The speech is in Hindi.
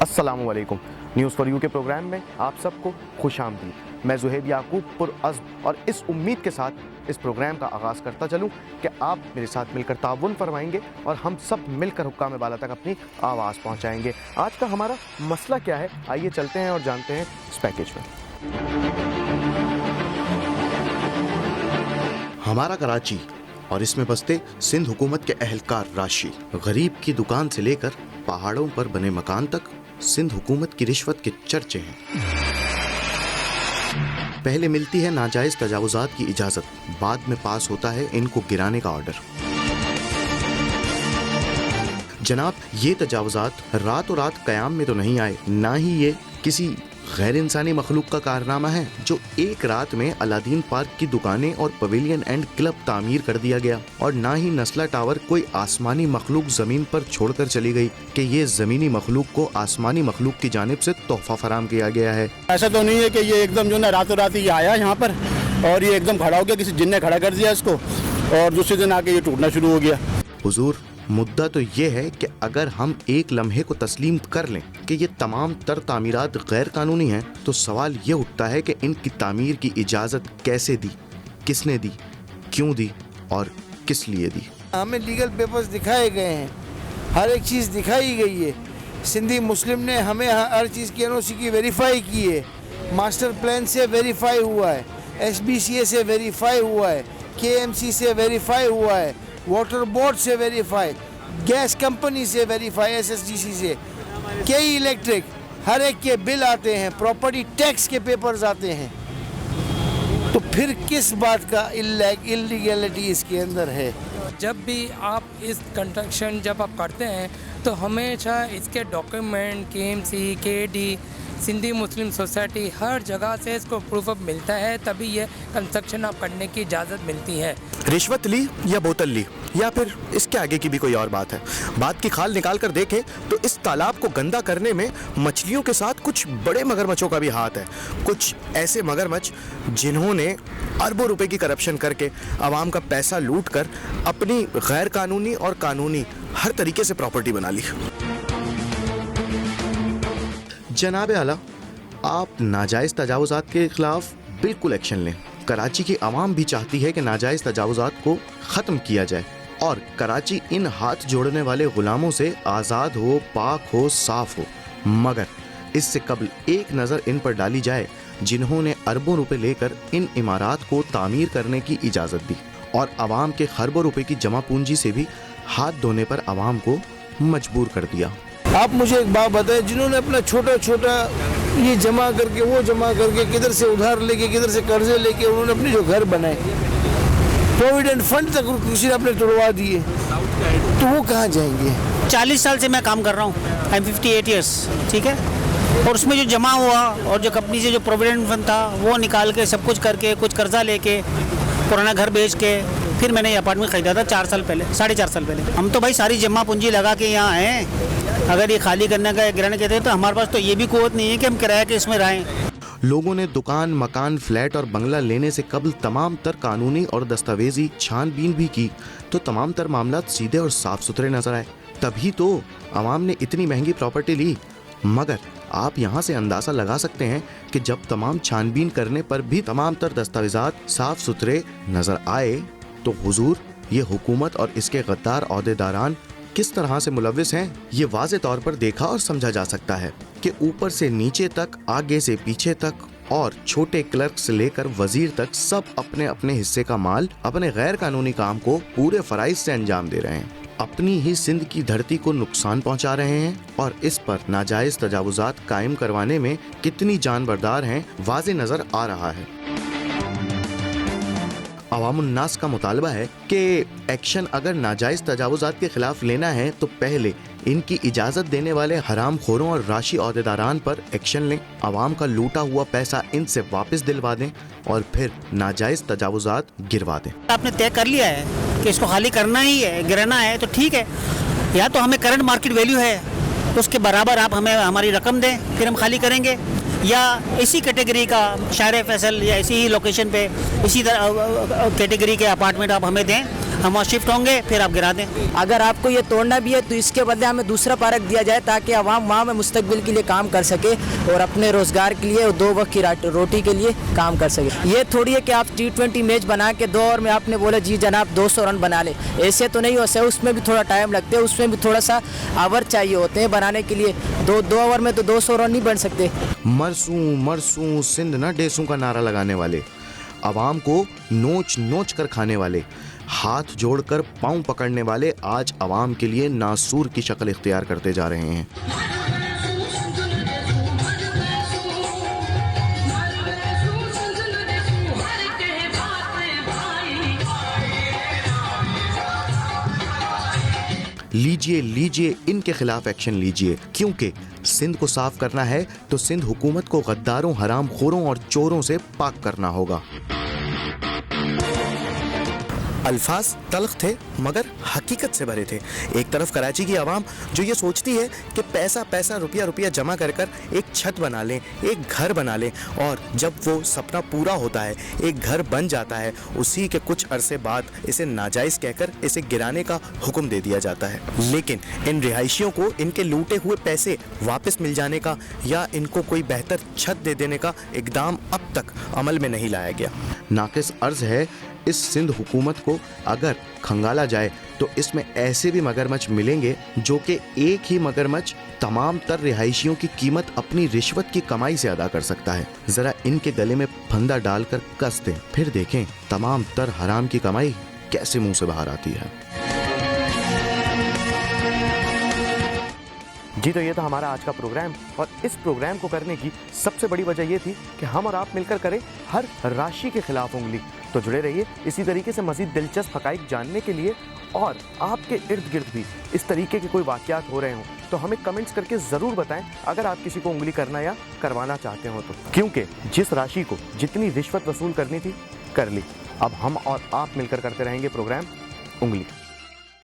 अस्सलामुअलैकुम। न्यूज़ फॉर यू के प्रोग्राम में आप सबको खुशामदीद। मैं ज़ुहैब याकूब पुरअज़्म और इस उम्मीद के साथ इस प्रोग्राम का आगाज़ करता चलूँ कि आप मेरे साथ मिलकर ताउन फरमाएंगे और हम सब मिलकर हुक्काम बाला तक अपनी आवाज़ पहुँचाएँगे। आज का हमारा मसला क्या है, आइए चलते हैं और जानते हैं इस पैकेज में। हमारा कराची और इसमें बसते सिंध हुकूमत के अहलकार राशि, गरीब की दुकान से लेकर पहाड़ों पर बने मकान तक सिंध हुकूमत की रिश्वत के चर्चे हैं। पहले मिलती है नाजायज तजावुजात की इजाजत, बाद में पास होता है इनको गिराने का ऑर्डर। जनाब, ये तजावुजात रातों रात कयाम में तो नहीं आए, ना ही ये किसी गैर इंसानी मखलूक का कारनामा है जो एक रात में अलादीन पार्क की दुकानें और पवेलियन एंड क्लब तामीर कर दिया गया, और ना ही नस्ला टावर कोई आसमानी मखलूक जमीन पर छोड़कर चली गई कि ये जमीनी मखलूक को आसमानी मखलूक की जानिब से तोहफा फराम किया गया है। ऐसा तो नहीं है कि ये एकदम जो ना रातों रात ये आया यहाँ पर और ये एकदम खड़ा हो गया, किसी जिन ने खड़ा कर दिया इसको और दूसरे दिन आके ये टूटना शुरू हो गया। हुजूर, मुद्दा तो ये है कि अगर हम एक लम्हे को तस्लीम कर लें कि ये तमाम तर तामीरात गैर कानूनी हैं, तो सवाल ये उठता है कि इनकी तामीर की इजाज़त कैसे दी, किसने दी, क्यों दी और किस लिए दी। हमें लीगल पेपर्स दिखाए गए हैं, हर एक चीज़ दिखाई गई है। सिंधी मुस्लिम ने हमें हर चीज़ की NOC की वेरीफाई की है, मास्टर प्लान से वेरीफाई हुआ है, SBCA से वेरीफाई हुआ है, KMC से वेरीफाई हुआ है, वाटर बोर्ड से वेरीफाई, गैस कंपनी से वेरीफाई, SSDC से, कई इलेक्ट्रिक, हर एक के बिल आते हैं, प्रॉपर्टी टैक्स के पेपर्स आते हैं। तो फिर किस बात का इलीगैलिटी इसके अंदर है? जब भी आप इस कंस्ट्रक्शन जब आप करते हैं तो हमेशा इसके डॉक्यूमेंट KMC, KD, सिंधी मुस्लिम सोसाइटी हर जगह से इसको प्रूफ अप मिलता है, तभी ये कंस्ट्रक्शन आप करने की इजाज़त मिलती है। रिश्वत ली या बोतल ली या फिर इसके आगे की भी कोई और बात है। बात की खाल निकाल कर देखें तो इस तालाब को गंदा करने में मछलियों के साथ कुछ बड़े मगरमच्छों का भी हाथ है। कुछ ऐसे मगरमच्छ जिन्होंने अरबों रुपए की करप्शन करके आवाम का पैसा लूट कर अपनी गैर कानूनी और कानूनी हर तरीके से प्रॉपर्टी बना ली। जनाब आला, आप नाजायज़ तजावुज़ात के खिलाफ बिल्कुल एक्शन लें। कराची की आवाम भी चाहती है कि नाजायज़ तजावुज़ात को ख़त्म किया जाए और कराची इन हाथ जोड़ने वाले ग़ुलामों से आज़ाद हो, पाक हो, साफ़ हो। मगर इससे कबल एक नज़र इन पर डाली जाए जिन्होंने अरबों रुपए लेकर इन इमारात को तामीर करने की इजाज़त दी और आवाम के खरबों रुपए की जमा पूंजी से भी हाथ धोने पर आवाम को मजबूर कर दिया। आप मुझे एक बात बताएं, जिन्होंने अपना छोटा छोटा ये जमा करके वो जमा करके किधर से उधार लेके किधर से कर्जे लेके उन्होंने अपने जो घर बनाए, प्रोविडेंट फंड तक किसी ने अपने तोड़वा दिए, तो वो कहाँ जाएंगे? 40 साल से मैं काम कर रहा हूँ, आई एम 58 ईयर्स, ठीक है। और उसमें जो जमा हुआ और जो कंपनी से जो प्रोविडेंट फंड था वो निकाल के सब कुछ करके कुछ कर्जा लेके पुराना घर बेच के फिर मैंने ये अपार्टमेंट खरीदा था 4 साल पहले, 4.5 साल पहले। हम तो भाई सारी जमा पूंजी लगा के यहाँ हैं। अगर ये खाली करने का गिराने कहते हैं तो हमारे पास तो ये भी कुव्वत नहीं है कि हम किराए के इसमें रहें। लोगों ने दुकान, मकान, फ्लैट और बंगला लेने से कबल तमाम तर कानूनी और दस्तावेजी छानबीन भी की तो तमाम तर मामला सीधे और साफ सुथरे नजर आए। तभी तो आवाम ने इतनी महंगी प्रॉपर्टी ली। मगर आप यहाँ से अंदाज़ा लगा सकते हैं कि जब तमाम छानबीन करने पर भी तमाम तर दस्तावेजात साफ सुथरे नजर आए तो हुजूर, ये हुकूमत और इसके गद्दार ओहदेदारान किस तरह से मुलविस हैं, ये वाज़े तौर पर देखा और समझा जा सकता है कि ऊपर से नीचे तक, आगे से पीछे तक और छोटे क्लर्क से लेकर वजीर तक सब अपने अपने हिस्से का माल अपने गैर कानूनी काम को पूरे फराइज से अंजाम दे रहे हैं, अपनी ही सिंध की धरती को नुकसान पहुंचा रहे हैं और इस पर नाजायज तजावुजात कायम करवाने में कितनी जानबरदार हैं वाज़े नजर आ रहा है। अवामुन्नास का मुतालबा है कि एक्शन अगर नाजायज तजावुजात के खिलाफ लेना है तो पहले इनकी इजाज़त देने वाले हराम खोरों और राशि ओहदेदारान पर एक्शन लें, आवाम का लूटा हुआ पैसा इनसे वापस दिलवा दें और फिर नाजायज तजावुजात गिरवा दें। आपने तय कर लिया है कि इसको खाली करना ही है, गिराना है, तो ठीक है। या तो हमें करंट मार्केट वैल्यू है उसके बराबर आप हमें हमारी रकम दें, फिर हम खाली करेंगे, या इसी कैटेगरी का शायर फैसल या इसी ही लोकेशन पे इसी कैटेगरी के अपार्टमेंट आप हमें दें, हम वहाँ शिफ्ट होंगे, फिर आप गिरा दें। अगर आपको ये तोड़ना भी है तो इसके बदले हमें दूसरा पार्क दिया जाए ताकि आवाम वहाँ में मुस्तकबिल के लिए काम कर सके और अपने रोज़गार के लिए और 2 वक्त की रोटी के लिए काम कर सके। ये थोड़ी है कि आप T20 मैच बना के 2 ओवर में आपने बोला जी जनाब 200 रन बना ले, ऐसे तो नहीं हो सकता। उसमें भी थोड़ा टाइम लगते है, उसमें भी थोड़ा सा आवर चाहिए होते हैं बनाने के लिए। 2 ओवर में तो 200 रन नहीं बन सकते। मरसूं मरसूं सिंध न डेसूं का नारा लगाने वाले, आवाम को नोच नोच कर खाने वाले, हाथ जोड़कर पांव पकड़ने वाले आज आवाम के लिए नासूर की शक्ल इख्तियार करते जा रहे हैं। लीजिए लीजिए इनके खिलाफ एक्शन लीजिए, क्योंकि सिंध को साफ करना है तो सिंध हुकूमत को गद्दारों, हरामखोरों और चोरों से पाक करना होगा। अल्फाज तल्ख थे मगर हकीकत से भरे थे। एक तरफ कराची की आवाम जो ये सोचती है कि पैसा पैसा रुपया रुपया जमा कर कर एक छत बना लें, एक घर बना लें, और जब वो सपना पूरा होता है, एक घर बन जाता है, उसी के कुछ अरसे बाद इसे नाजायज़ कहकर इसे गिराने का हुक्म दे दिया जाता है। लेकिन इन रिहायशियों को इनके लूटे हुए पैसे वापस मिल जाने का या इनको कोई बेहतर छत दे देने का इकदाम अब तक अमल में नहीं लाया गया। नाकिस अर्ज है, इस सिंध हुकूमत को अगर खंगाला जाए तो इसमें ऐसे भी मगरमच्छ मिलेंगे जो कि एक ही मगरमच्छ तमाम तर रिहायशियों की कीमत अपनी रिश्वत की कमाई से अदा कर सकता है। जरा इनके गले में फंदा डालकर कस दें, फिर देखें तमाम तर हराम की कमाई कैसे मुंह से बाहर आती है। जी तो ये था हमारा आज का प्रोग्राम, और इस प्रोग्राम को करने की सबसे बड़ी वजह ये थी कि हम और आप मिलकर करें हर राशि के खिलाफ उंगली। तो जुड़े रहिए इसी तरीके से मज़ीद दिलचस्प हक़ाइक़ जानने के लिए, और आपके इर्द गिर्द भी इस तरीके के कोई वाक़यात हो रहे हों तो हमें कमेंट्स करके ज़रूर बताएं अगर आप किसी को उंगली करना या करवाना चाहते हो तो। क्योंकि जिस राशि को जितनी रिश्वत वसूल करनी थी कर ली, अब हम और आप मिलकर करते रहेंगे प्रोग्राम उंगली।